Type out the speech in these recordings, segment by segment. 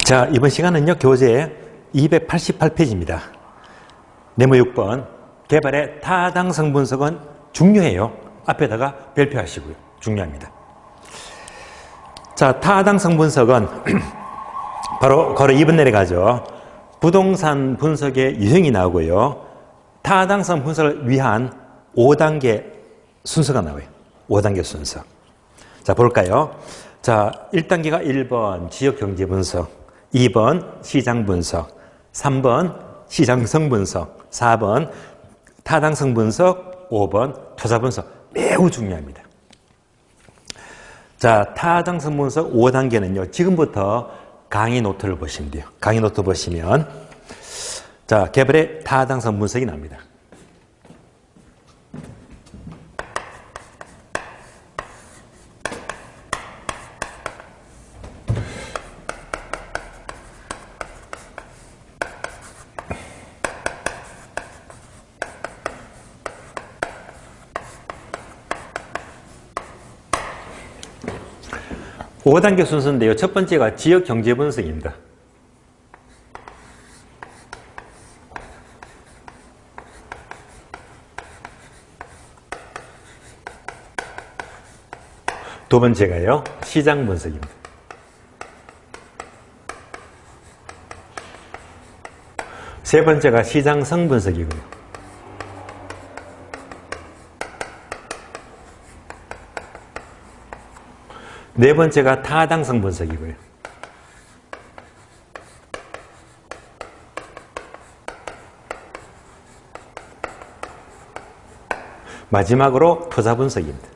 자, 이번 시간은요, 교재 288페이지입니다. 네모 6번. 개발의 타당성 분석은 중요해요. 앞에다가 별표하시고요. 중요합니다. 자, 타당성 분석은 바로 걸어 2번 내려가죠. 부동산 분석의 유형이 나오고요. 타당성 분석을 위한 5단계 순서가 나와요. 5단계 순서. 자, 볼까요? 자, 1단계가 1번 지역경제 분석, 2번 시장 분석, 3번 시장성 분석, 4번 타당성 분석, 5번 투자 분석. 매우 중요합니다. 자, 타당성 분석 5단계는요. 지금부터 강의 노트를 보시면 돼요. 강의 노트 보시면 자, 개발의 타당성 분석이 나옵니다. 5단계 순서인데요. 첫 번째가 지역 경제 분석입니다. 두 번째가요, 시장 분석입니다. 세 번째가 시장성 분석이고요. 네 번째가 타당성 분석이고요. 마지막으로 투자 분석입니다.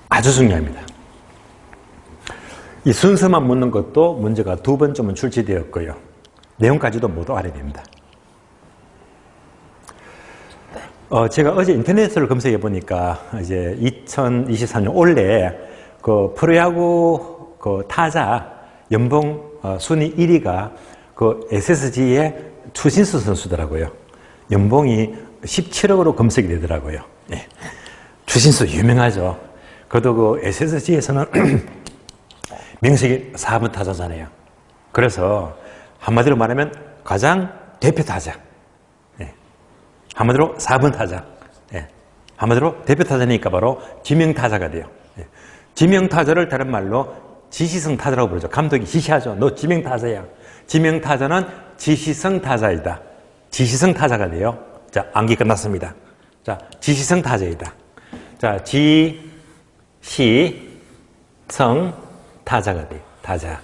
아주 중요합니다. 이 순서만 묻는 것도 문제가 2번쯤은 출제되었고요. 내용까지도 모두 알아야 됩니다. 제가 어제 인터넷을 검색해 보니까 이제 2023년 올해 그 프로야구 그 타자 연봉 순위 1위가 그 SSG의 추신수 선수더라고요. 연봉이 17억으로 검색이 되더라고요. 네. 추신수 유명하죠. 그래도 그 SSG에서는 명색이 4번 타자잖아요. 그래서 한마디로 말하면 가장 대표 타자. 한마디로 4번 타자. 예. 한마디로 대표 타자니까 바로 지명 타자가 돼요. 예. 지명 타자를 다른 말로 지시성 타자라고 부르죠. 감독이 지시하죠. 너 지명 타자야. 지명 타자는 지시성 타자이다. 지시성 타자가 돼요. 자, 암기 끝났습니다. 자, 지시성 타자이다. 자, 지시성 타자가 돼요. 타자.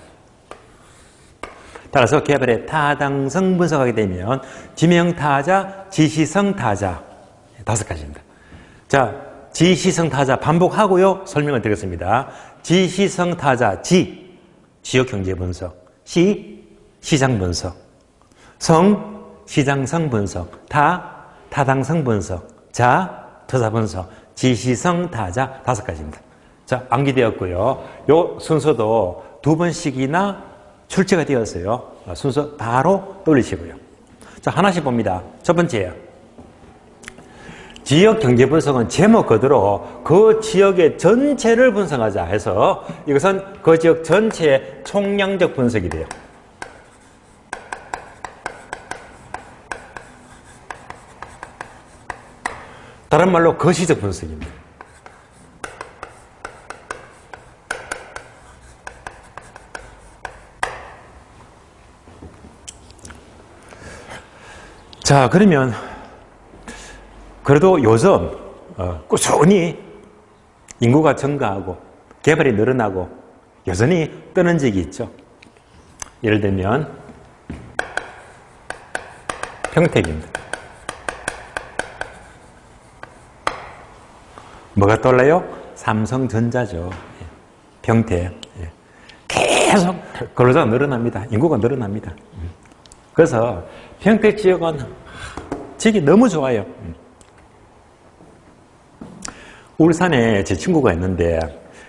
따라서 개발의 타당성 분석하게 되면 지명타자, 지시성 타자 5가지입니다. 자, 지시성 타자 반복하고요. 설명을 드리겠습니다. 지시성 타자, 지역경제 분석, 시장 분석, 시장성 분석, 타당성 분석, 투자 분석, 지시성 타자 5가지입니다. 자, 암기되었고요. 요 순서도 2번씩이나 출제가 되었어요. 순서 바로 떠올리시고요. 자, 하나씩 봅니다. 첫 번째요. 지역 경제 분석은 제목 그대로 그 지역의 전체를 분석하자 해서 이것은 그 지역 전체의 총량적 분석이 돼요. 다른 말로 거시적 분석입니다. 자, 그러면 그래도 요즘 꾸준히 인구가 증가하고 개발이 늘어나고 여전히 뜨는 지역이 있죠. 예를 들면 평택입니다. 뭐가 떠올라요? 삼성전자죠. 평택. 계속 근로자가 늘어납니다. 인구가 늘어납니다. 그래서 평택 지역은 지역이 너무 좋아요. 울산에 제 친구가 있는데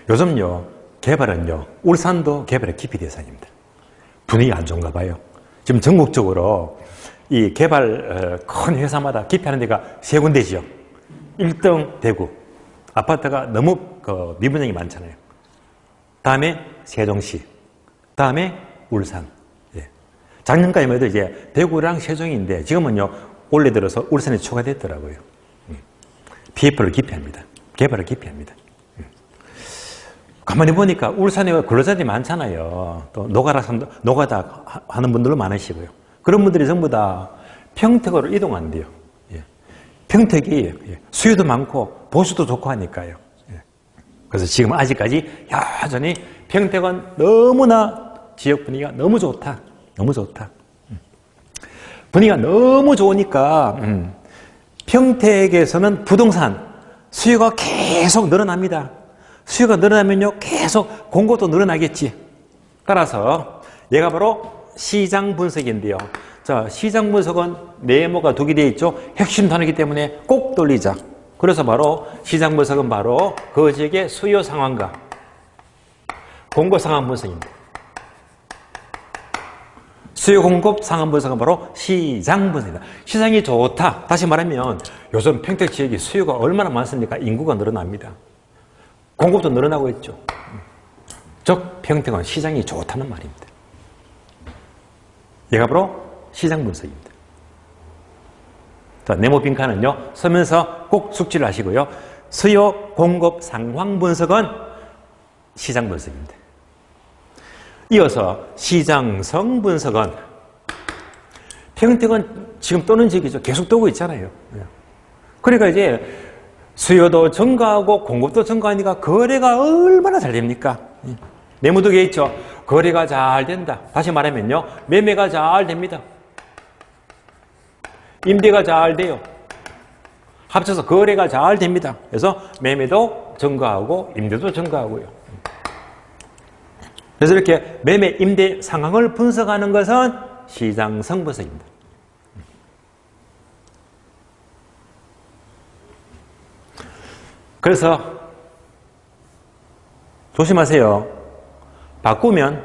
요즘요 개발은요 울산도 개발의 기피 대상입니다. 분위기 안 좋은가 봐요. 지금 전국적으로 이 개발 큰 회사마다 기피하는 데가 3군데지요. 1등 대구, 아파트가 너무 미분양이 많잖아요. 다음에 세종시, 다음에 울산. 예. 작년까지만 해도 이제 대구랑 세종인데 지금은요 올해 들어서 울산이 추가됐더라고요. PF를 기피합니다. 개발을 기피합니다. 가만히 보니까 울산에 근로자들이 많잖아요. 또 노가다 하는 분들도 많으시고요. 그런 분들이 전부 다 평택으로 이동한대요. 예. 평택이 수요도 많고 보수도 좋고 하니까요. 예. 그래서 지금 아직까지 여전히 평택은 너무나 지역 분위기가 너무 좋다. 너무 좋다. 분위기가 너무 좋으니까 평택에서는 부동산 수요가 계속 늘어납니다. 수요가 늘어나면요 계속 공급도 늘어나겠지. 따라서 얘가 바로 시장 분석인데요. 자, 시장 분석은 네모가 두 개 되어 있죠. 핵심 단어이기 때문에 꼭 돌리자. 그래서 바로 시장 분석은 바로 그 지역의 수요 상황과 공급 상황 분석입니다. 수요 공급 상황 분석은 바로 시장 분석입니다. 시장이 좋다. 다시 말하면 요즘 평택 지역이 수요가 얼마나 많습니까? 인구가 늘어납니다. 공급도 늘어나고 있죠. 즉 평택은 시장이 좋다는 말입니다. 얘가 바로 시장 분석입니다. 자, 네모 빈칸은요 쓰면서 꼭 숙지를 하시고요. 수요 공급 상황 분석은 시장 분석입니다. 이어서 시장성 분석은 평택은 지금 떠는 지역이죠. 계속 떠고 있잖아요. 그러니까 이제 수요도 증가하고 공급도 증가하니까 거래가 얼마나 잘 됩니까? 네모 두 개 있죠. 거래가 잘 된다. 다시 말하면요 매매가 잘 됩니다. 임대가 잘 돼요. 합쳐서 거래가 잘 됩니다. 그래서 매매도 증가하고 임대도 증가하고요. 그래서 이렇게 매매, 임대 상황을 분석하는 것은 시장성 분석입니다. 그래서 조심하세요. 바꾸면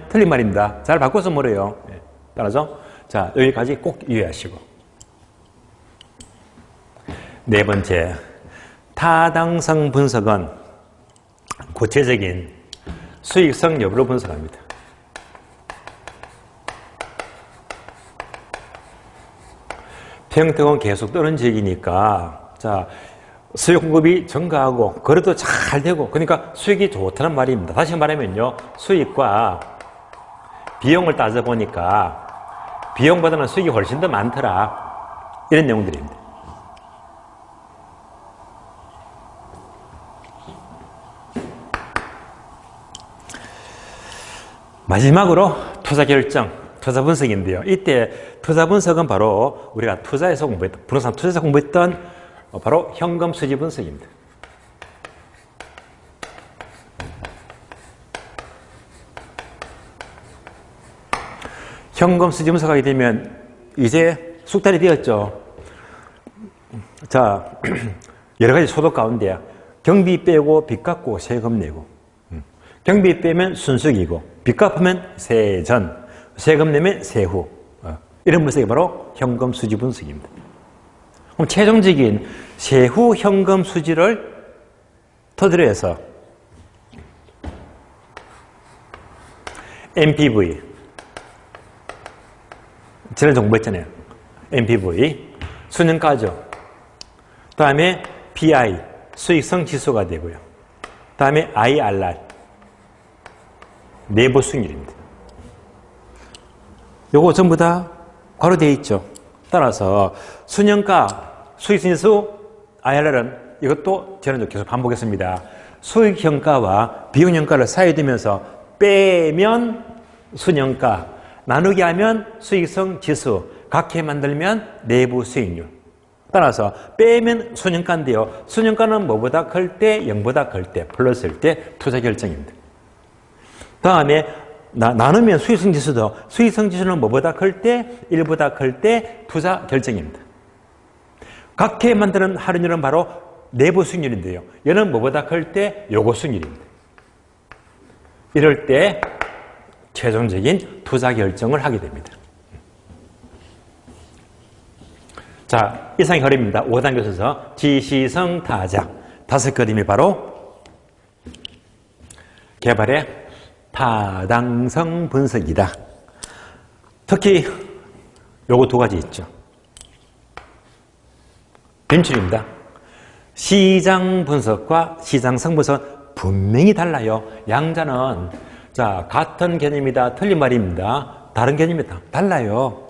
틀린 말입니다. 잘 바꿔서 뭐래요? 따라서 자 여기까지 꼭 이해하시고 네 번째 타당성 분석은 구체적인 수익성 여부를 분석합니다. 평택은 계속 뜨는 지역이니까 자 수요 공급이 증가하고 거래도 잘 되고 그러니까 수익이 좋다는 말입니다. 다시 말하면요 수익과 비용을 따져보니까 비용보다는 수익이 훨씬 더 많더라 이런 내용들입니다. 마지막으로 투자 결정, 투자 분석인데요. 이때 투자 분석은 바로 우리가 투자에서 공부했던, 부동산 투자에서 공부했던 바로 현금 수지 분석입니다. 현금 수지 분석하게 되면 이제 숙달이 되었죠. 자, 여러 가지 소득 가운데 경비 빼고 빚 갚고 세금 내고 경비 빼면 순수익이고 빚 갚으면 세전, 세금 내면 세후 이런 분석이 바로 현금 수지 분석입니다. 그럼 최종적인 세후 현금 수지를 토대로 해서 NPV 지난 정보했잖아요. NPV 수년가죠. 다음에 PI 수익성 지수가 되고요. 다음에 IRR 내부 수익률입니다. 요거 전부 다 괄호되어 있죠. 따라서 수년가 수익지수 IRR은 이것도 저는 계속 반복했습니다. 수익형가와 비용형가를 사이에 두면서 빼면 수년가, 나누기 하면 수익성 지수, 각해 만들면 내부 수익률. 따라서 빼면 수년가인데요. 수년가는 뭐보다 클 때, 0보다 클 때, 플러스일 때 투자 결정입니다. 다음에 나누면 수익성 지수도 수익성 지수는 뭐보다 클 때, 1보다 클 때 투자 결정입니다. 각해 만드는 할인율은 바로 내부 수익률인데요. 얘는 뭐보다 클 때 요거 수익률입니다. 이럴 때 최종적인 투자 결정을 하게 됩니다. 자, 이상이 흐름입니다. 5단계 순서 지시성 타자. 다섯 그림이 바로 개발의 타당성 분석이다. 특히 요거 두 가지 있죠. 빈출입니다. 시장 분석과 시장성 분석 분명히 달라요. 양자는 자 같은 개념이다, 틀린 말입니다. 다른 개념이다, 달라요.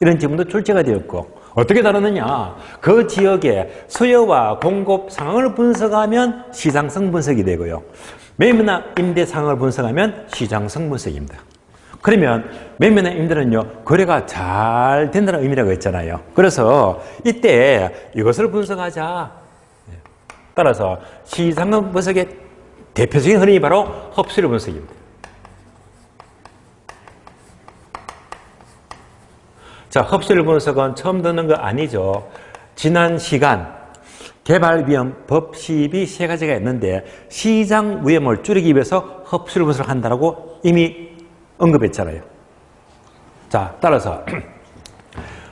이런 질문도 출제가 되었고 어떻게 다르느냐? 그 지역의 수요와 공급 상황을 분석하면 시장성 분석이 되고요. 매매나 임대 상황을 분석하면 시장성 분석입니다. 그러면 매매나 임대는요, 거래가 잘 된다는 의미라고 했잖아요. 그래서 이때 이것을 분석하자. 따라서 시장성 분석의 대표적인 흐름이 바로 흡수율 분석입니다. 자, 흡수율 분석은 처음 듣는 거 아니죠. 지난 시간 개발 위험 법 시비 세 가지가 있는데 시장 위험을 줄이기 위해서 흡수율 분석을 한다고 이미 언급했잖아요. 자, 따라서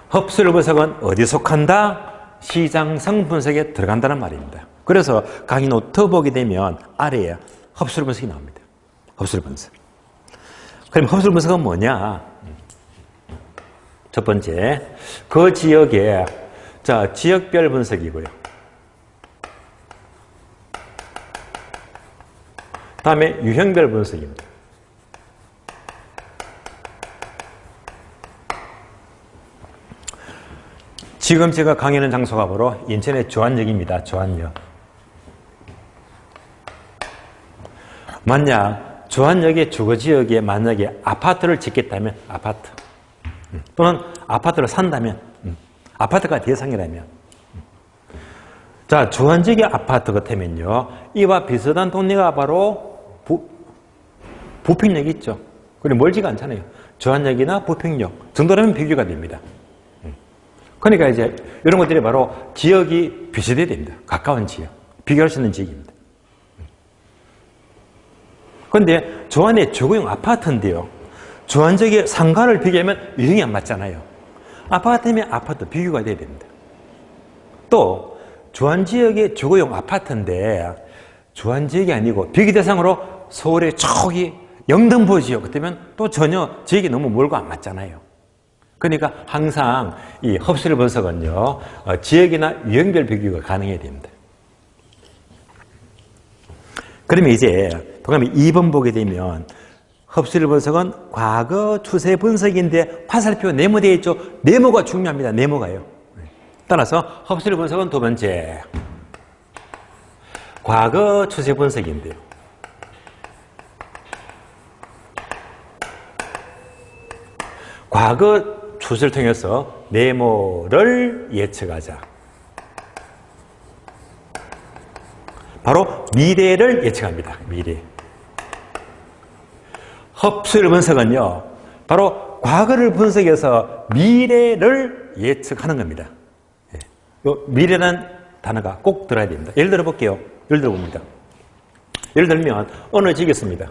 흡수율 분석은 어디에 속한다? 시장성 분석에 들어간다는 말입니다. 그래서 강의 노트 보게 되면 아래에 흡수율 분석이 나옵니다. 흡수율 분석. 그럼 흡수율 분석은 뭐냐? 첫 번째, 그 지역의 자 지역별 분석이고요. 다음에 유형별 분석입니다. 지금 제가 강의하는 장소가 바로 인천의 조안역입니다. 조안역. 만약 조안역의 주거지역에 만약에 아파트를 짓겠다면 아파트 또는 아파트를 산다면 아파트가 대상이라면 자 조안지역의 아파트 같으면요 이와 비슷한 동네가 바로 부평역이 있죠. 그리고 멀지가 않잖아요. 조안역이나 부평역 정도라면 비교가 됩니다. 그러니까 이제 이런 것들이 바로 지역이 비슷해야 됩니다. 가까운 지역 비교할 수 있는 지역입니다. 그런데 조안의 주거용 아파트인데요 조안지역의 상가를 비교하면 유형이 안 맞잖아요. 아파트면 아파트 비교가 돼야 됩니다. 또 조안지역의 주거용 아파트인데 조안지역이 아니고 비교 대상으로 서울의 저기 영등포 지역 같으면 또 전혀 지역이 너무 멀고 안 맞잖아요. 그러니까 항상 이 흡수율 분석은요 지역이나 유형별 비교가 가능해야 됩니다. 그러면 이제 동그라미 2번 보게 되면 흡수율 분석은 과거 추세 분석인데 화살표 네모되어 있죠. 네모가 중요합니다. 네모가요. 따라서 흡수율 분석은 두 번째 과거 추세 분석인데요. 과거 추세를 통해서 네모를 예측하자. 바로 미래를 예측합니다. 미래. 흡수율 분석은요, 바로 과거를 분석해서 미래를 예측하는 겁니다. 미래라는 단어가 꼭 들어야 됩니다. 예를 들어 볼게요. 예를 들어 봅니다. 예를 들면 어느 지역이었습니다.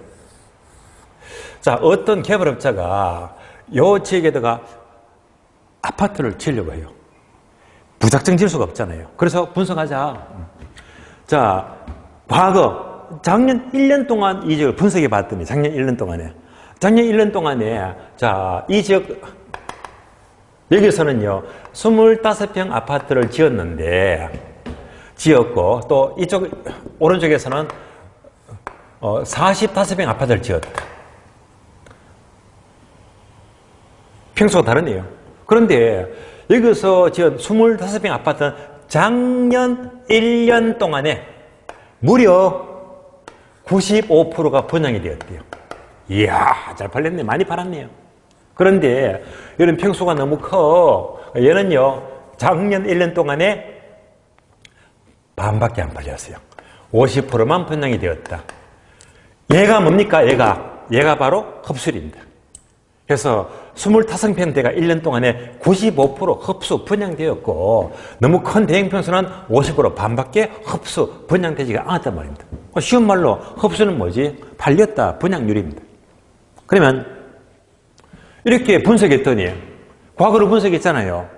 자, 어떤 개발업자가 이 지역에다가 아파트를 지으려고 해요. 무작정 지을 수가 없잖아요. 그래서 분석하자. 자, 과거 작년 1년 동안 이 지역을 분석해 봤더니 작년 1년 동안에 자, 이 지역 여기서는요 25평 아파트를 지었고 또 이쪽 오른쪽에서는 45평 아파트를 지었다. 평수가 다르네요. 그런데 여기서 지은 25평 아파트는 작년 1년 동안에 무려 95%가 분양이 되었대요. 이야, 잘 팔렸네. 많이 팔았네요. 그런데 이런 평수가 너무 커. 얘는요, 작년 1년 동안에 반밖에 안 팔렸어요. 50%만 분양이 되었다. 얘가 뭡니까? 얘가 바로 흡수율입니다. 그래서 25평대가 1년 동안에 95% 흡수 분양되었고 너무 큰 대형 평수는 50% 반밖에 흡수 분양되지가 않았단 말입니다. 쉬운 말로 흡수는 뭐지? 팔렸다 분양률입니다. 그러면 이렇게 분석했더니 과거를 분석했잖아요.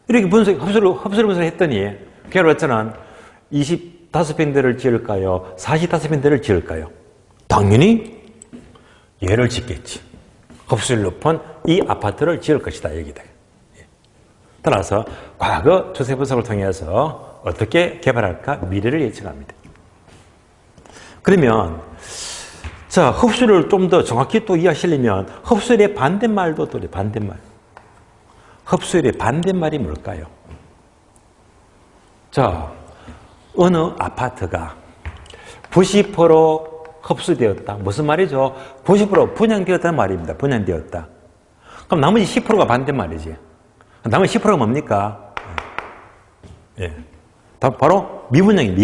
이렇게 흡수를 분석했더니 개발업자는 25평대를 지을까요? 45평대를 지을까요? 당연히 얘를 짓겠지. 흡수율 높은 이 아파트를 지을 것이다. 여기다. 따라서 과거 추세 분석을 통해서 어떻게 개발할까? 미래를 예측합니다. 그러면 자, 흡수율을 좀 더 정확히 또 이해하시려면 흡수율의 반대말도 또 반대말. 흡수율의 반대말이 뭘까요? 자, 어느 아파트가 90% 흡수되었다. 무슨 말이죠? 90% 분양되었다는 말입니다. 분양되었다. 그럼 나머지 10%가 반대말이지. 나머지 10%가 뭡니까? 예. 바로 미분양이에요.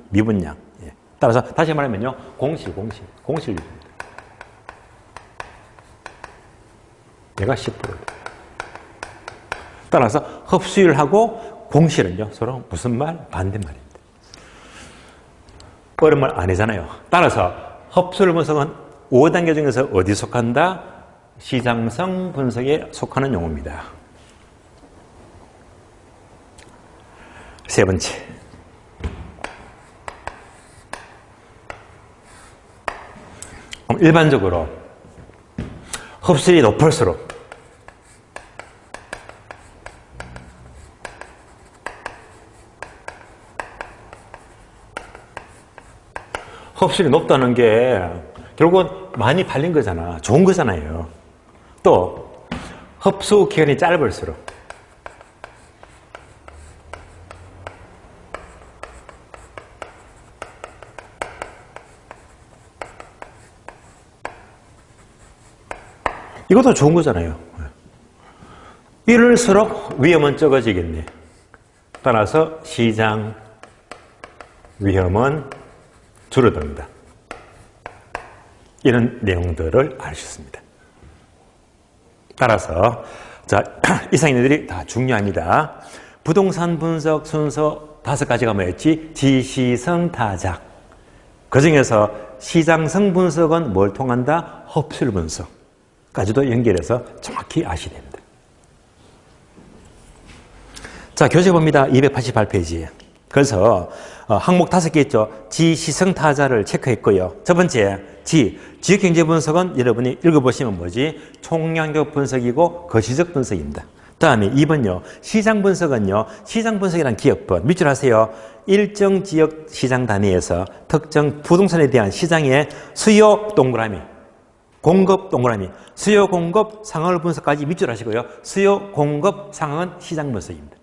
미분양. 예. 따라서 다시 말하면요. 공실입니다. 얘가 10%입니다. 따라서 흡수율하고 공실은요. 서로 무슨 말? 반대말입니다. 어려운 말 아니잖아요. 따라서 흡수율 분석은 5단계 중에서 어디 속한다? 시장성 분석에 속하는 용어입니다. 세 번째. 일반적으로 흡수율이 높을수록 흡수율이 높다는 게 결국은 많이 팔린 거잖아. 좋은 거잖아요. 또 흡수 기간이 짧을수록 이것도 좋은 거잖아요. 이럴수록 위험은 적어지겠네. 따라서 시장 위험은 줄어듭니다. 이런 내용들을 알 수 있습니다. 따라서 자, 이상 얘네들이 다 중요합니다. 부동산 분석 순서 5가지가 뭐였지? 지시성 타작. 그 중에서 시장성 분석은 뭘 통한다? 흡수율 분석까지도 연결해서 정확히 아셔야 됩니다. 자, 교재 봅니다. 288페이지. 그래서 항목 5개 있죠. 지시성 타자를 체크했고요. 첫 번째, 지역경제 분석은 여러분이 읽어보시면 뭐지? 총량격 분석이고 거시적 분석입니다. 다음에 2번요. 시장 분석은요. 시장 분석이란 기업분. 밑줄 하세요. 일정 지역 시장 단위에서 특정 부동산에 대한 시장의 수요 동그라미, 공급 동그라미, 수요 공급 상황을 분석까지 밑줄 하시고요. 수요 공급 상황은 시장 분석입니다.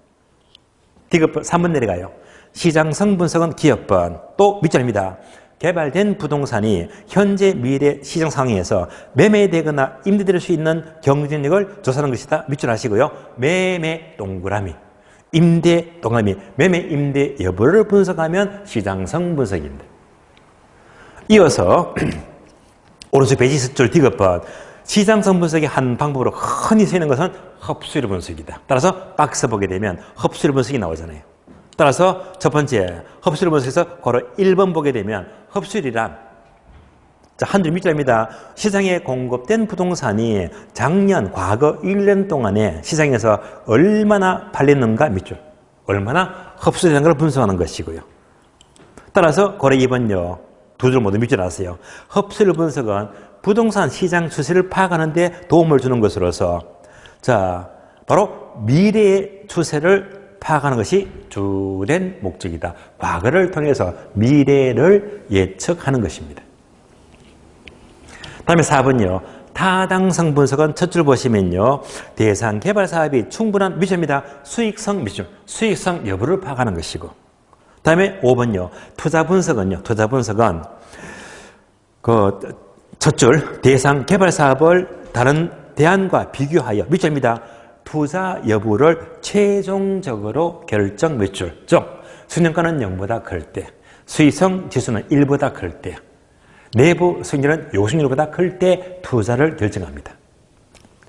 디귿 3번 내려가요. 시장성 분석은 기업번. 또 밑줄입니다. 개발된 부동산이 현재 미래 시장 상황에서 매매되거나 임대될 수 있는 경쟁력을 조사하는 것이다. 밑줄 하시고요. 매매 동그라미, 임대 동그라미, 매매 임대 여부를 분석하면 시장성 분석입니다. 이어서 오른쪽 페이지 숫줄 디귿번. 시장성 분석의 한 방법으로 흔히 쓰이는 것은 흡수율 분석이다. 따라서 박스 보게 되면 흡수율 분석이 나오잖아요. 따라서 첫 번째 흡수율 분석에서 바로 1번 보게 되면 흡수율이란 자, 한 줄 밑줄입니다. 시장에 공급된 부동산이 작년 과거 1년 동안에 시장에서 얼마나 팔렸는가 밑줄. 얼마나 흡수되는 걸 분석하는 것이고요. 따라서 고래 2번요. 두 줄 모두 밑줄 하세요. 흡수율 분석은 부동산 시장 추세를 파악하는 데 도움을 주는 것으로서 자, 바로 미래의 추세를 파악하는 것이 주된 목적이다. 과거를 통해서 미래를 예측하는 것입니다. 다음에 4번요. 타당성 분석은 첫 줄 보시면요. 대상 개발 사업이 충분한 밑줄입니다. 수익성 밑줄. 수익성 여부를 파악하는 것이고. 다음에 5번요. 투자 분석은요. 투자 분석은 첫 줄 대상 개발 사업을 다른 대안과 비교하여 밑줄입니다. 투자 여부를 최종적으로 결정 밑줄. 즉 수년가는 0보다 클 때, 수익성 지수는 1보다 클 때, 내부 수익률은 요수익률보다 클 때 투자를 결정합니다.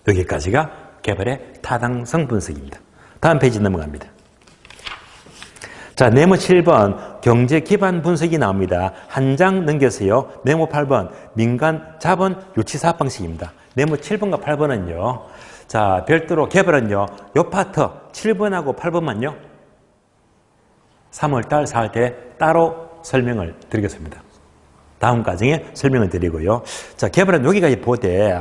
여기까지가 개발의 타당성 분석입니다. 다음 페이지 넘어갑니다. 자, 네모 7번 경제 기반 분석이 나옵니다. 한 장 넘겨서요. 네모 8번 민간 자본 유치 사업 방식입니다. 네모 7번과 8번은요. 자, 별도로 개발은요. 요 파트 7번하고 8번만요. 3월달, 4월 때 따로 설명을 드리겠습니다. 다음 과정에 설명을 드리고요. 자, 개발은 여기까지 보되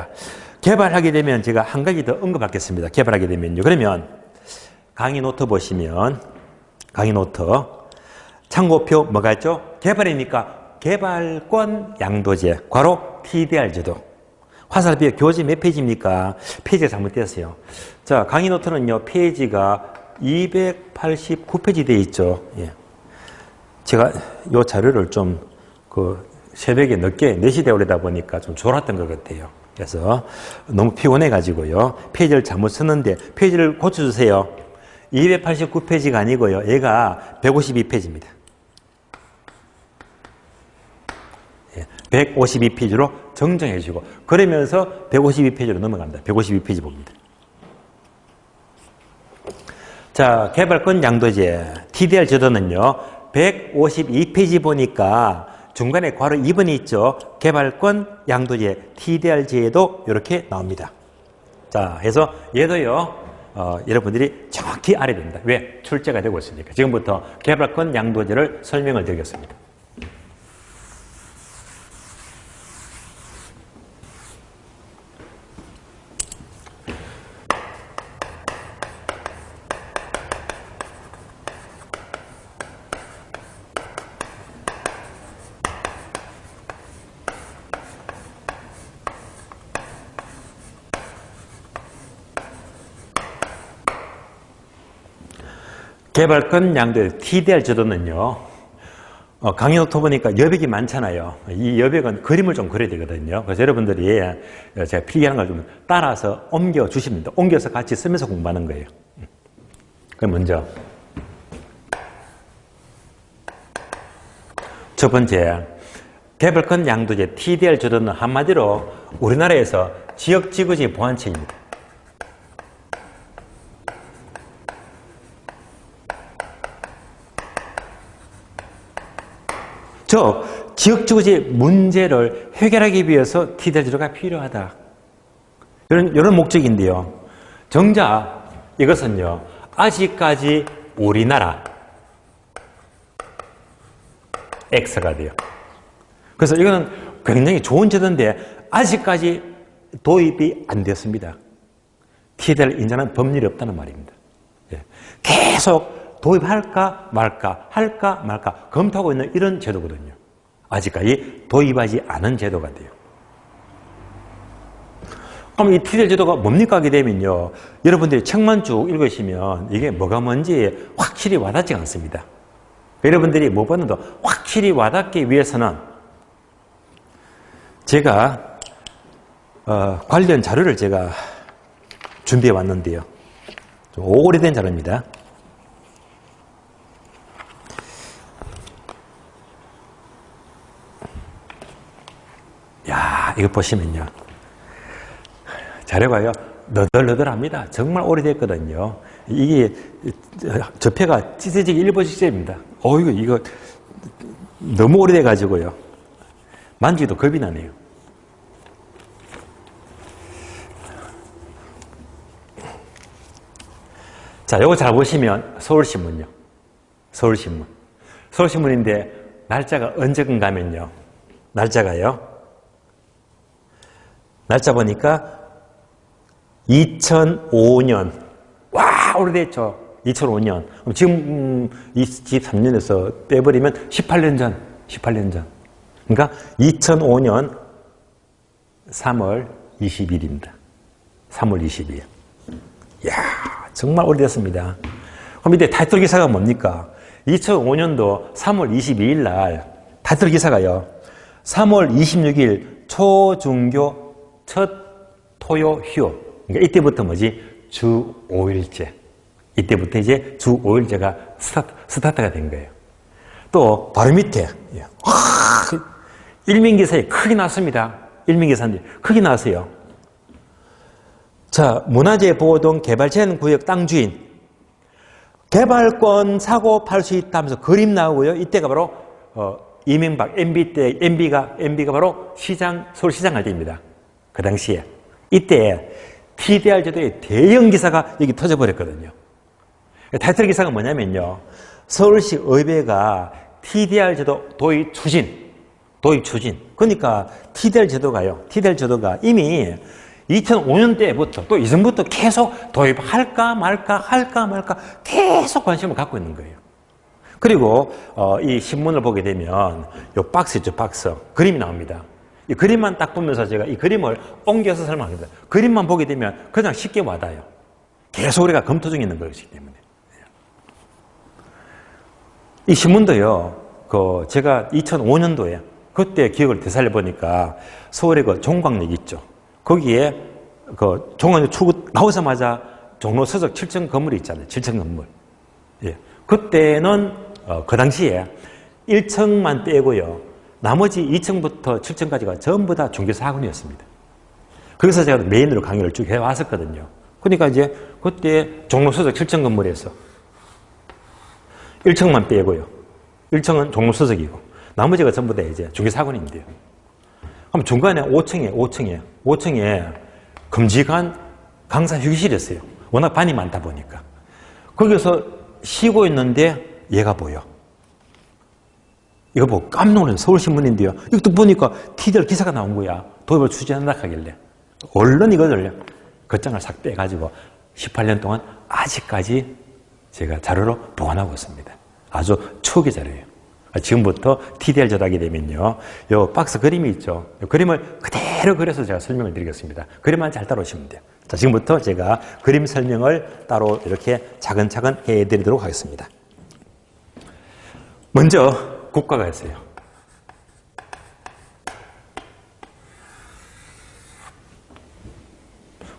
개발하게 되면 제가 한 가지 더 언급하겠습니다. 개발하게 되면요. 그러면 강의 노트 보시면 강의 노트 참고표 뭐가 있죠? 개발이니까 개발권 양도제 괄호 TDR 제도. 화살표 교재 몇 페이지입니까? 페이지가 잘못됐어요. 자, 강의 노트는요. 페이지가 289페이지 되어 있죠. 예. 제가 이 자료를 좀 새벽에 늦게 4시 되어 오려다 보니까 좀 졸았던 것 같아요. 그래서 너무 피곤해가지고요. 페이지를 잘못 썼는데 페이지를 고쳐주세요. 289페이지가 아니고요. 얘가 152페이지입니다. 152페이지로 정정해 주시고 그러면서 152페이지로 넘어갑니다. 152페이지 봅니다. 자, 개발권 양도제 TDR 제도는요. 152페이지 보니까 중간에 괄호 2번이 있죠. 개발권 양도제 TDR 제도 이렇게 나옵니다. 자, 해서 얘도요. 여러분들이 정확히 알아야 됩니다. 왜? 출제가 되고 있으니까. 지금부터 개발권 양도제를 설명을 드리겠습니다. 개발권 양도제 TDR 제도는요. 강의 노트 보니까 여백이 많잖아요. 이 여백은 그림을 좀 그려야 되거든요. 그래서 여러분들이 제가 필기하는 걸 좀 따라서 옮겨 주십니다. 옮겨서 같이 쓰면서 공부하는 거예요. 그럼 먼저 첫 번째 개발권 양도제 TDR 제도는 한마디로 우리나라에서 지역지구지 보완책입니다. 즉, 지역지구지 문제를 해결하기 위해서 TDR 제도가 필요하다. 이런 목적인데요. 정작 이것은요, 아직까지 우리나라 X가 돼요. 그래서 이거는 굉장히 좋은 제도인데 아직까지 도입이 안 됐습니다. TDR 인정하는 법률이 없다는 말입니다. 계속 도입할까 말까 할까 말까 검토하고 있는 이런 제도거든요. 아직까지 도입하지 않은 제도가 돼요. 그럼 이 TDR 제도가 뭡니까 하게 되면요. 여러분들이 책만 쭉 읽으시면 이게 뭐가 뭔지 확실히 와닿지 않습니다. 여러분들이 무엇보다도 확실히 와닿기 위해서는 제가 관련 자료를 제가 준비해 왔는데요. 좀 오래된 자료입니다. 야, 이거 보시면요. 자료가요, 너덜너덜합니다. 정말 오래됐거든요. 이게 접해가 찢어지기 일보 직전입니다. 이거 너무 오래돼가지고요. 만지기도 겁이 나네요. 자, 요거 잘 보시면 서울신문요. 서울신문. 서울신문인데 날짜가 언제건가 하면요. 날짜가요. 날짜 보니까 2005년. 와, 오래됐죠. 2005년. 지금 23년에서 빼버리면 18년 전. 18년 전. 그러니까 2005년 3월 20일입니다. 3월 20일. 이야, 정말 오래됐습니다. 그럼 이때 타이틀 기사가 뭡니까? 2005년도 3월 22일 날 타이틀 기사가요. 3월 26일 초중교 첫 토요 휴. 그러니까 이때부터 뭐지? 주 5일제. 이때부터 이제 주 5일제가 스타트가 된 거예요. 또 바로 밑에 일민기사에 크게 나왔습니다. 일민기사인데 크게 나왔어요. 자, 문화재 보호동 개발 제한 구역 땅 주인 개발권 사고 팔 수 있다 하면서 그림 나오고요. 이때가 바로 이명박 MB 때 MB가 바로 서울시장 할 때입니다. 그 당시에 이때 TDR 제도의 대형 기사가 여기 터져버렸거든요. 타이틀 기사가 뭐냐면요. 서울시 의회가 TDR 제도 도입 추진. 그러니까 TDR 제도가 이미 2005년 때부터 또 이전부터 계속 도입할까 말까 계속 관심을 갖고 있는 거예요. 그리고 이 신문을 보게 되면 이 박스 있죠, 박스. 그림이 나옵니다. 이 그림만 딱 보면서 제가 이 그림을 옮겨서 설명합니다. 그림만 보게 되면 그냥 쉽게 와닿아요. 계속 우리가 검토 중에 있는 것이기 때문에. 이 신문도요, 제가 2005년도에 그때 기억을 되살려 보니까 서울에 그 종광역 있죠. 거기에 종광역 출구 나오자마자 종로 서적 7층 건물이 있잖아요. 7층 건물. 예. 그때는 그 당시에 1층만 빼고요. 나머지 2층부터 7층까지가 전부 다 종교사학원이었습니다. 거기서 제가 메인으로 강의를 쭉 해왔었거든요. 그러니까 이제 그때 종로 서적 7층 건물에서 1층만 빼고요. 1층은 종로 서적이고 나머지가 전부 다 이제 종교사학원인데요. 그럼 중간에 5층에 금지관 강사 휴게실이었어요. 워낙 반이 많다 보니까. 거기서 쉬고 있는데 얘가 보여. 이거 보고 깜짝 놀라요. 서울신문인데요. 이것도 보니까 TDR 기사가 나온 거야. 도입을 추진한다 하길래. 얼른 이거를 겉장을 싹 빼가지고 18년 동안 아직까지 제가 자료로 보관하고 있습니다. 아주 초기 자료예요. 지금부터 TDR 전하게 되면요. 요 박스 그림이 있죠. 요 그림을 그대로 그려서 제가 설명을 드리겠습니다. 그림만 잘 따라오시면 돼요. 자, 지금부터 제가 그림 설명을 따로 이렇게 차근차근 해드리도록 하겠습니다. 먼저 국가가 있어요.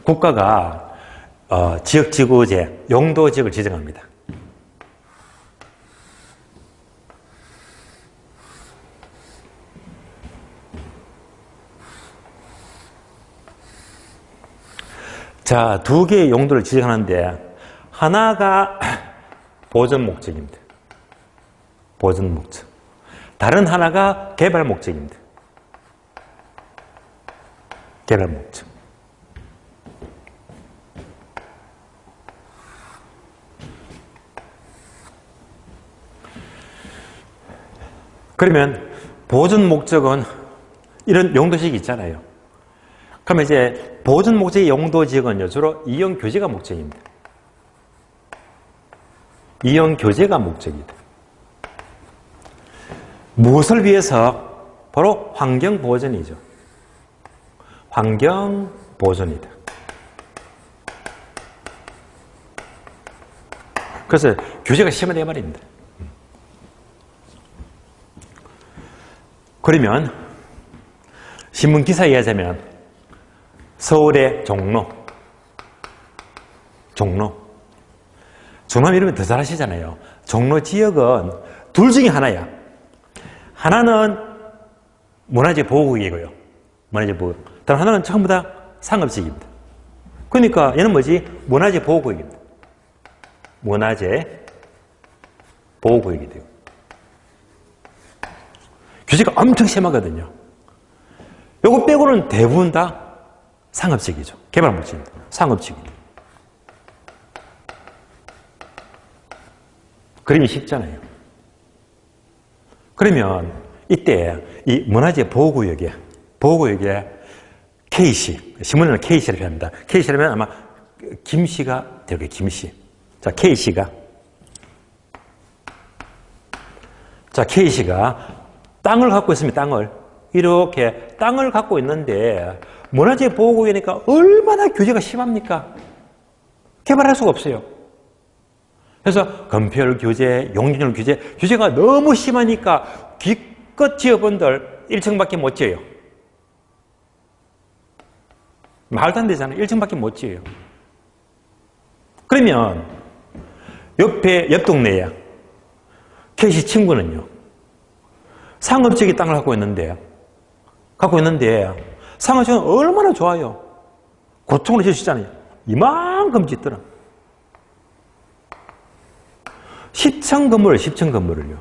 국가가 지역지구제, 용도지역을 지정합니다. 자, 두 개의 용도를 지정하는데 하나가 보전 목적입니다. 보전 목적. 다른 하나가 개발 목적입니다. 개발 목적. 그러면 보전 목적은 이런 용도식이 있잖아요. 그러면 이제 보전 목적의 용도 지역은요, 주로 이용 교제가 목적입니다. 이용 교제가 목적이다. 무엇을 위해서? 바로 환경 보전이죠. 환경 보전이다. 그래서 규제가 심하다 말입니다. 그러면 신문 기사에 의하자면 서울의 종로 이러면 더 잘 아시잖아요. 종로 지역은 둘 중에 하나야. 하나는 문화재 보호구역이고요. 문화재 보호. 다른 하나는 전부 다 상업지역입니다. 그러니까 얘는 뭐지? 문화재 보호구역입니다. 문화재 보호구역이 돼요. 규제가 엄청 심하거든요. 요거 빼고는 대부분 다 상업지역이죠. 개발 목적입니다. 상업지역입니다. 그림이 쉽잖아요. 그러면 이때 이 문화재 보호구역에 K시, 신문에는 K시를 표현합니다. K시라면 아마 김씨가 되게 김씨. 자, K시가 땅을 갖고 있습니다. 땅을. 이렇게 땅을 갖고 있는데 문화재 보호구역이니까 얼마나 규제가 심합니까? 개발할 수가 없어요. 그래서 건폐율 규제, 용적률 규제, 규제가 너무 심하니까 기껏 지어본들 1층밖에 못 지어요. 말도 안 되잖아요. 1층밖에 못 지어요. 그러면 옆 동네에 K씨 친구는요. 상업지역의 땅을 갖고 있는데 상업지역은 얼마나 좋아요. 고층으로 지으시잖아요. 이만큼 짓더라. 10층 건물을요.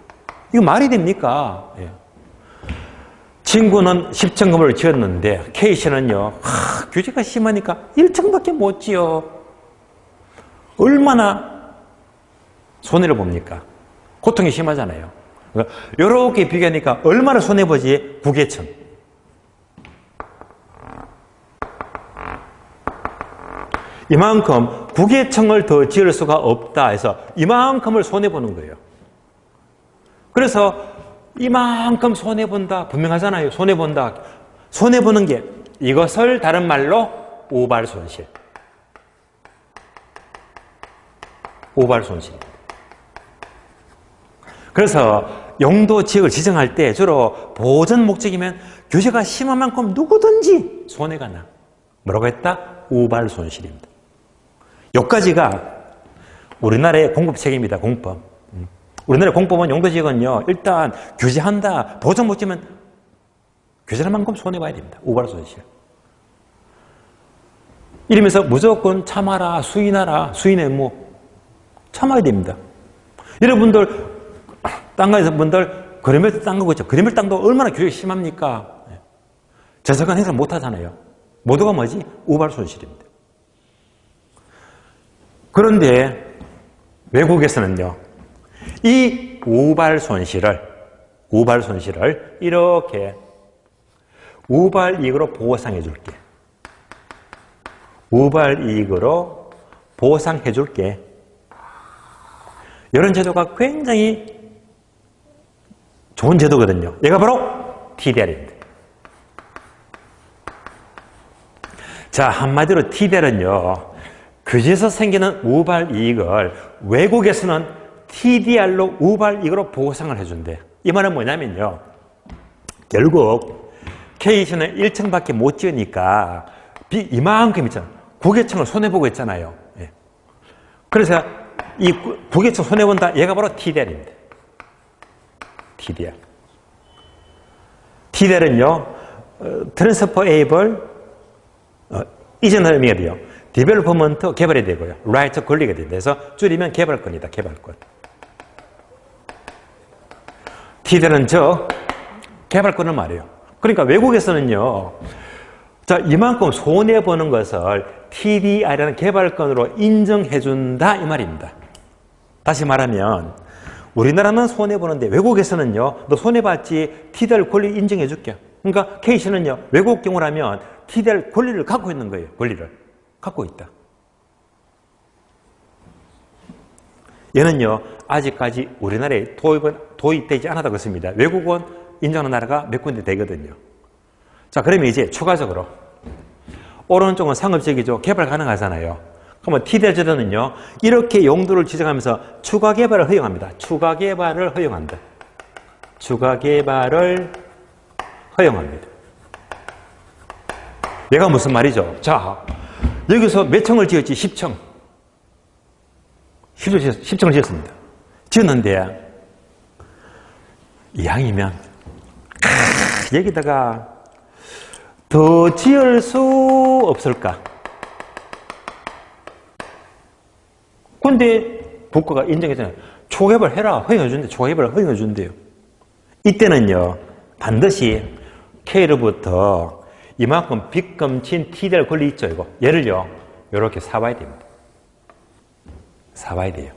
이거 말이 됩니까? 예. 친구는 10층 건물을 지었는데 K씨는요. 규제가 심하니까 1층밖에 못 지어. 얼마나 손해를 봅니까? 고통이 심하잖아요. 그러니까 이렇게 비교하니까 얼마나 손해보지? 구개청. 이만큼 구개청을 더 지을 수가 없다 해서 이만큼을 손해보는 거예요. 그래서 이만큼 손해본다 분명하잖아요. 손해본다. 손해보는 게 이것을 다른 말로 오발손실. 오발손실. 그래서 용도 지역을 지정할 때 주로 보전 목적이면 규제가 심한 만큼 누구든지 손해가 나. 뭐라고 했다? 오발손실입니다. 여기까지가 우리나라의 공법책입니다. 공법. 우리나라 공법은 용도지역은요, 일단 규제한다. 보전 목적이면 규제할 만큼 손해봐야 됩니다. 오발손실. 이러면서 무조건 참아라, 수인하라, 수인의 뭐 참아야 됩니다. 여러분들 땅가에서 분들 그레멜 땅 거고 있죠. 그레멜 땅도 얼마나 규제가 심합니까? 재산권 행사 못 하잖아요. 모두가 뭐지? 오발손실입니다. 그런데 외국에서는요, 이 오발손실을 이렇게 우발이익으로 보상해 줄게. 우발이익으로 보상해 줄게. 이런 제도가 굉장히 좋은 제도거든요. 얘가 바로 TDR입니다. 자, 한마디로 TDR은요, 규제에서 생기는 우발이익을 외국에서는 TDR로 우발이익으로 보상을 해준대. 이 말은 뭐냐면요, 결국 K시는 1층밖에 못 지으니까 이만큼 있잖아. 구개청을 손해보고 있잖아요. 예. 그래서 이 구개청 손해본다. 얘가 바로 TDR입니다. TDR. TDR은요, 트랜스퍼에이블 이전 의미가 돼요. 디벨로퍼먼트 개발이 되고요. 라이트 권리가 된다. 그래서 줄이면 개발권이다. 개발권. TDR은 개발권을 말해요. 그러니까 외국에서는요, 자, 이만큼 손해보는 것을 TDR이라는 개발권으로 인정해준다. 이 말입니다. 다시 말하면, 우리나라는 손해보는데 외국에서는요, 너 손해봤지? TDR 권리 인정해줄게. 그러니까 K씨는요, 외국 경우라면 TDR 권리를 갖고 있는 거예요. 권리를. 갖고 있다. 얘는요, 아직까지 우리나라에 도입되지 않았다고 했습니다. 외국은 인정하는 나라가 몇 군데 되거든요. 자, 그러면 이제 추가적으로 오른쪽은 상업적이죠. 개발 가능하잖아요. 그러면 TDR 제도는요, 이렇게 용도를 지정하면서 추가 개발을 허용합니다. 추가 개발을 허용한다. 추가 개발을 허용합니다. 얘가 무슨 말이죠? 자, 여기서 몇 층을 지었지? 10층. 10층을 지었습니다. 지었는데 이왕이면 여기다가 더 지을 수 없을까? 근데 국가가 인정했잖아요. 초개발 해라. 허용해준대. 초개발을 허용해준대요. 이때는요, 반드시 K로부터 이만큼 빚금친 TDR 권리 있죠, 이거. 얘를요, 이렇게 사봐야 됩니다. 사봐야 돼요.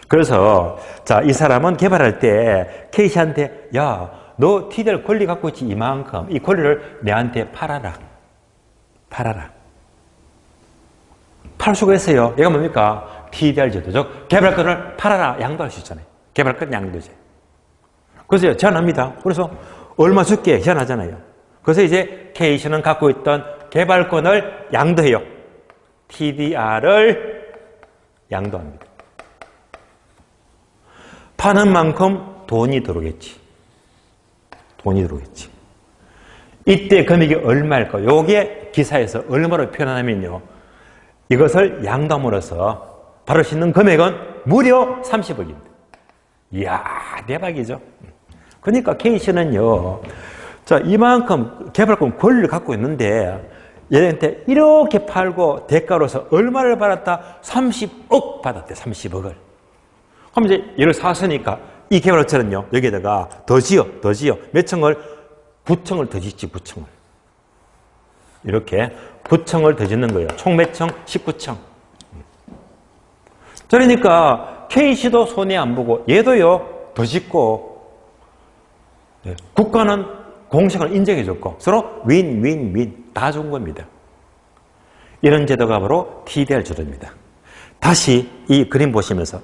그래서, 자, 이 사람은 개발할 때 K씨한테, 야, 너 TDR 권리 갖고 있지, 이만큼. 이 권리를 내한테 팔아라. 팔아라. 팔 수가 있어요. 얘가 뭡니까? TDR 제도죠. 개발권을 팔아라. 양도할 수 있잖아요. 개발권 양도제. 그래서 제한합니다. 그래서 얼마 줄게 제한하잖아요. 그래서 이제 K씨는 갖고 있던 개발권을 양도해요. TDR을 양도합니다. 파는 만큼 돈이 들어오겠지. 돈이 들어오겠지. 이때 금액이 얼마일까? 요게 기사에서 얼마로 표현하냐면요, 이것을 양도함으로써 바로 싣는 금액은 무려 30억입니다. 이야, 대박이죠. 그러니까 K씨는요, 자, 이만큼 개발권 권리를 갖고 있는데 얘한테 이렇게 팔고 대가로서 얼마를 받았다? 30억 받았대. 30억을. 그럼 이제 얘를 샀으니까 이 개발업체는요, 여기에다가 더 지어. 몇 층을? 9층을 더 짓지. 9층을. 이렇게 9층을 더 짓는 거예요. 총 몇 층? 19층. 그러니까 KC도 손해 안 보고 얘도요 더 짓고 국가는 공식을 인정해줬고 서로 윈윈윈 다 좋은 겁니다. 이런 제도가 바로 TDR 제도입니다. 다시 이 그림 보시면서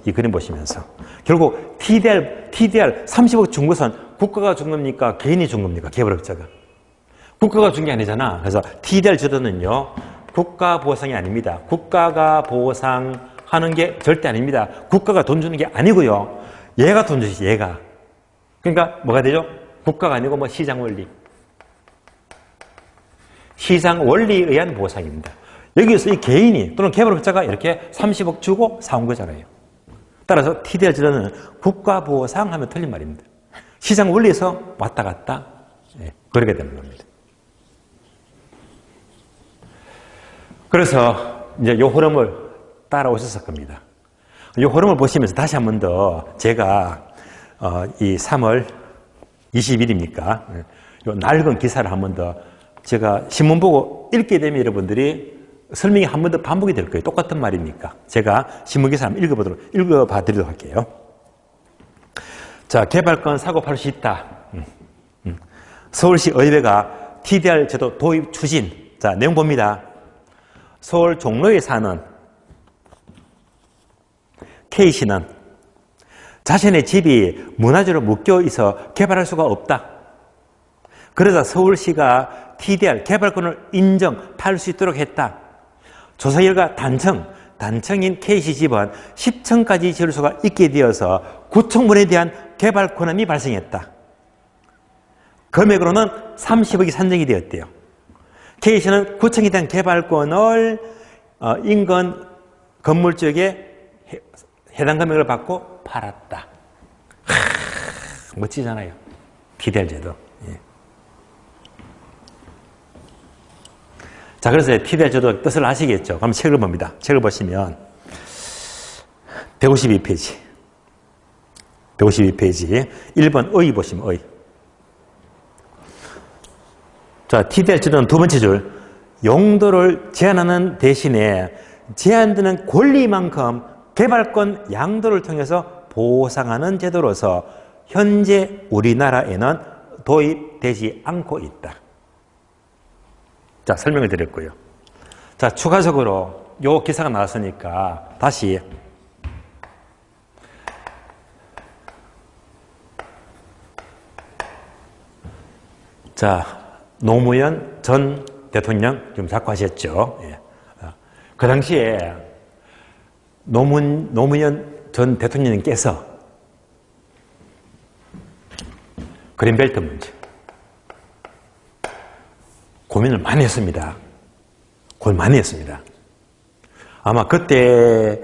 결국 TDR 30억 준 것은 국가가 준 겁니까? 개인이 준 겁니까? 개발업자가. 국가가 준 게 아니잖아. 그래서 TDR 제도는요 국가 보상이 아닙니다. 국가가 보상하는 게 절대 아닙니다. 국가가 돈 주는 게 아니고요. 얘가 돈 주지, 얘가. 그러니까 뭐가 되죠? 국가가 아니고 뭐 시장 원리. 시장 원리에 의한 보상입니다. 여기서 이 개인이 또는 개발업자가 이렇게 30억 주고 사온 거잖아요. 따라서 TDR 제도는 국가 보상하면 틀린 말입니다. 시장 원리에서 왔다 갔다 그렇게 되는 겁니다. 그래서 이제 이 흐름을 따라오셨을 겁니다. 이 흐름을 보시면서 다시 한 번 더 제가 이 3월 20일입니까? 이 낡은 기사를 한 번 더 제가 신문 보고 읽게 되면 여러분들이 설명이 한 번 더 반복이 될 거예요. 똑같은 말이니까. 제가 신문 기사 한번 읽어봐 드리도록 할게요. 자, 개발권 사고 팔 수 있다. 서울시 의회가 TDR 제도 도입 추진. 자, 내용 봅니다. 서울 종로에 사는 K씨는 자신의 집이 문화재로 묶여 있어 개발할 수가 없다. 그러자 서울시가 TDR 개발권을 인정, 팔 수 있도록 했다. 조사 결과 단층인 K씨 집은 10층까지 지을 수가 있게 되어서 9층분에 대한 개발 권한이 발생했다. 금액으로는 30억이 산정이 되었대요. K씨는 9층에 대한 개발권을 인근 건물 쪽에 해당 금액을 받고 팔았다. 멋지잖아요. TDR 제도. 자, 그래서 TDR 제도 뜻을 아시겠죠? 그럼 책을 봅니다. 책을 보시면 152페이지. 1번 의 보시면 의. 자, TDR 제도는 두 번째 줄. 용도를 제한하는 대신에 제한되는 권리만큼 개발권 양도를 통해서 보상하는 제도로서 현재 우리나라에는 도입되지 않고 있다. 자, 설명을 드렸고요. 자, 추가적으로 요 기사가 나왔으니까 다시 자, 노무현 전 대통령 지금 자꾸 하셨죠. 그 당시에 노무현 전 대통령님께서 그린벨트 문제 고민을 많이 했습니다. 아마 그때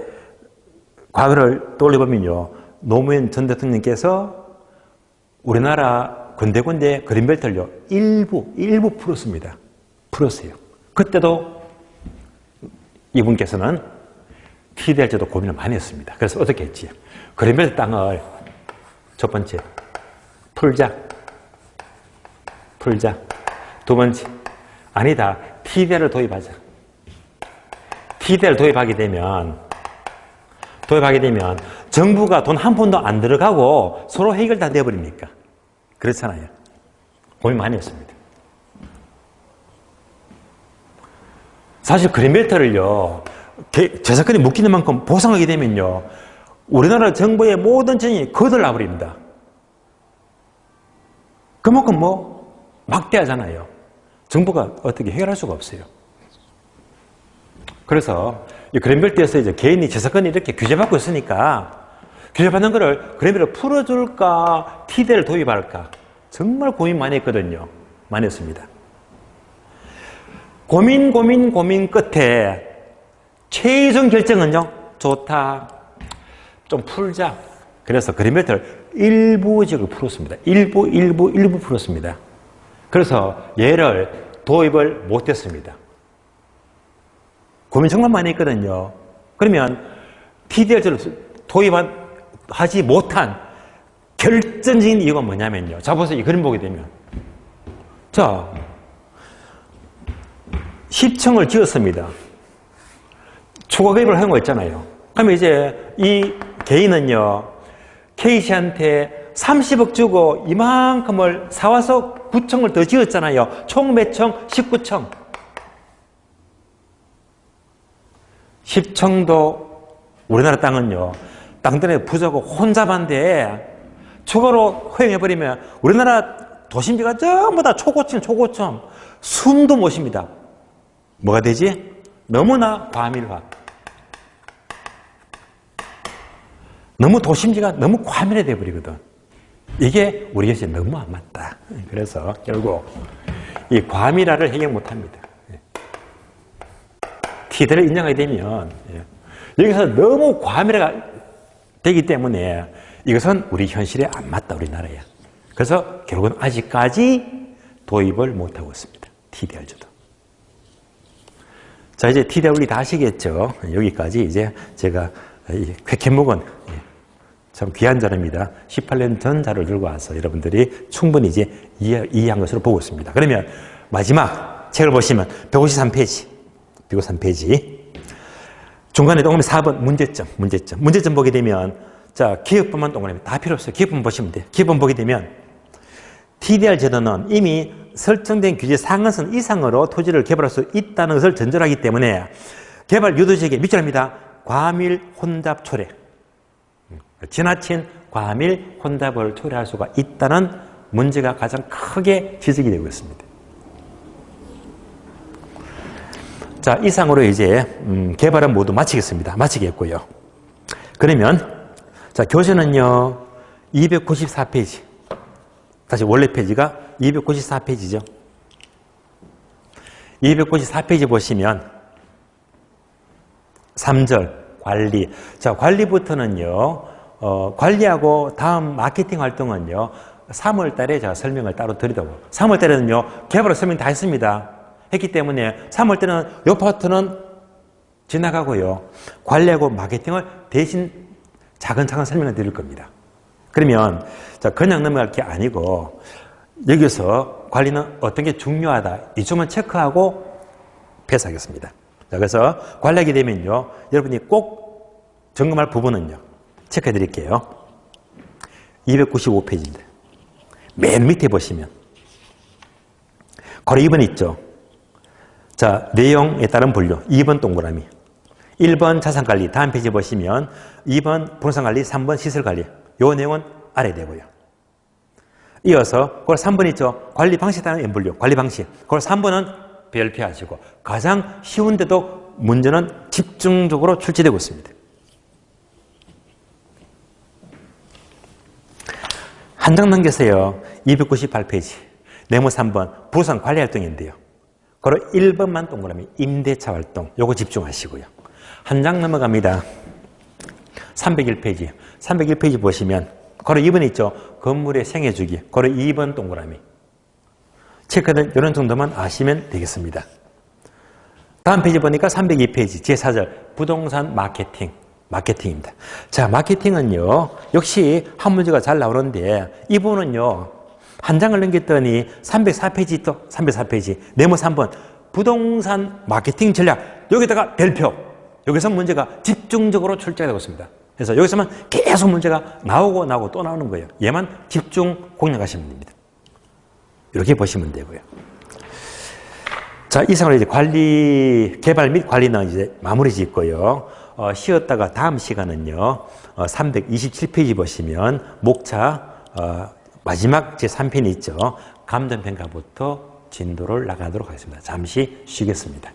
과거를 떠올려보면요, 노무현 전 대통령께서 우리나라 군데군데 그린벨트를요 일부 풀었어요. 그때도 이분께서는 TDR 제도 고민을 많이 했습니다. 그래서 어떻게 했지? 그린벨트 땅을 첫 번째 풀자. 두 번째 아니다. TDR을 도입하자. TDR을 도입하게 되면 정부가 돈 한 푼도 안 들어가고 서로 해결 다 되어버립니까? 그렇잖아요. 고민 많이 했습니다. 사실 그린벨트를요 재산권이 묶이는 만큼 보상하게 되면요 우리나라 정부의 모든 전이 거덜나버립니다. 그만큼 막대하잖아요. 정부가 어떻게 해결할 수가 없어요. 그래서 이 그린벨트에서 이제 개인이 재산권이 이렇게 규제받고 있으니까 규제받는 거를 그린벨트를 풀어줄까 TDR을 도입할까 정말 고민 많이 했거든요. 많이 했습니다. 고민 끝에 최종 결정은요 좋다, 좀 풀자. 그래서 그린벨트를 일부적으로 풀었습니다. 일부 풀었습니다. 그래서 얘를 도입을 못했습니다. 고민 정말 많이 했거든요. 그러면 TDR를 도입하지 못한 결정적인 이유가 뭐냐면요. 자, 보세요. 이 그림 보게 되면. 자, 10층을 지었습니다. 추가 개입을 한 거 있잖아요. 그러면 이제 이 개인은요, K씨한테 30억 주고 이만큼을 사와서 구청을 더 지었잖아요. 총 몇 청? 19청. 10청도 우리나라 땅은요, 땅들의 부자고 혼잡한데 추가로 허용해버리면 우리나라 도심지가 전부 다 초고층, 숨도 못 쉽니다. 뭐가 되지? 너무나 과밀화. 너무 도심지가 너무 과밀해 돼버리거든. 이게 우리 현실에 너무 안 맞다. 그래서 결국 이 과밀화를 해결 못합니다. T대를 인정하게 되면 여기서 너무 과밀화가 되기 때문에 이것은 우리 현실에 안 맞다, 우리나라에. 그래서 결국은 아직까지 도입을 못하고 있습니다. TDR조도. 자, 이제 TDR 원리 다 아시겠죠? 여기까지 이제 제가 쾌캐묵은 참 귀한 자료입니다. 18년 전 자료를 들고 와서 여러분들이 충분히 이제 이해한 것으로 보고 있습니다. 그러면 마지막 책을 보시면 153페이지. 153페이지. 중간에 동그라미 4번 문제점 보게 되면 자, 기업법만 동그라미 다 필요 없어요. 기업법 보시면 돼요. 기업법 보게 되면 TDR 제도는 이미 설정된 규제 상한선 이상으로 토지를 개발할 수 있다는 것을 전제하기 때문에 개발 유도지역에 밑줄합니다. 과밀 혼잡 초래. 지나친 과밀 혼잡을 초래할 수가 있다는 문제가 가장 크게 지적이 되고 있습니다. 자, 이상으로 이제 개발은 모두 마치겠고요. 그러면 자, 교재는요 294페이지. 다시 원래 페이지가 294페이지죠. 294페이지 보시면 3절 관리. 자, 관리부터는요 관리하고 다음 마케팅 활동은요 3월 달에 제가 설명을 따로 드리도록. 3월 달에는요 개발을 설명 다 했습니다. 했기 때문에 3월 때는 이 파트는 지나가고요. 관리하고 마케팅을 대신 차근차근 설명을 드릴 겁니다. 그러면 자, 그냥 넘어갈 게 아니고 여기서 관리는 어떤 게 중요하다. 이 점은 체크하고 패스하겠습니다. 자, 그래서 관리하게 되면요. 여러분이 꼭 점검할 부분은요. 체크해 드릴게요. 295페이지입니다. 맨 밑에 보시면 거래 2번 있죠. 자, 내용에 따른 분류 2번 동그라미. 1번 자산관리, 다음 페이지 보시면 2번 부동산관리, 3번 시설관리. 요 내용은 알아야 되고요. 이어서 그걸 3번 있죠. 관리 방식에 따른 N분류, 관리 방식. 그걸 3번은 별표하시고 가장 쉬운데도 문제는 집중적으로 출제되고 있습니다. 한 장 넘겨서요. 298페이지. 네모 3번 부동산 관리 활동인데요. 그걸 1번만 동그라미 임대차 활동. 요거 집중하시고요. 한 장 넘어갑니다. 301페이지. 301페이지 보시면 거래 2번 있죠. 건물의 생애주기. 거래 2번 동그라미. 체크는 이런 정도만 아시면 되겠습니다. 다음 페이지 보니까 302페이지. 제4절 부동산 마케팅입니다. 자, 마케팅은요. 역시 한 문제가 잘 나오는데 이 부분은요. 한 장을 넘겼더니 304페이지 또 304페이지. 네모 3번 부동산 마케팅 전략. 여기다가 별표. 여기서 문제가 집중적으로 출제가 되고 있습니다. 그래서 여기서만 계속 문제가 나오고 또 나오는 거예요. 얘만 집중 공략하시면 됩니다. 이렇게 보시면 되고요. 자, 이상으로 이제 개발 및 관리는 이제 마무리 짓고요. 쉬었다가 다음 시간은요. 327페이지 보시면 목차 마지막 제3편이 있죠. 감정평가부터 진도를 나가도록 하겠습니다. 잠시 쉬겠습니다.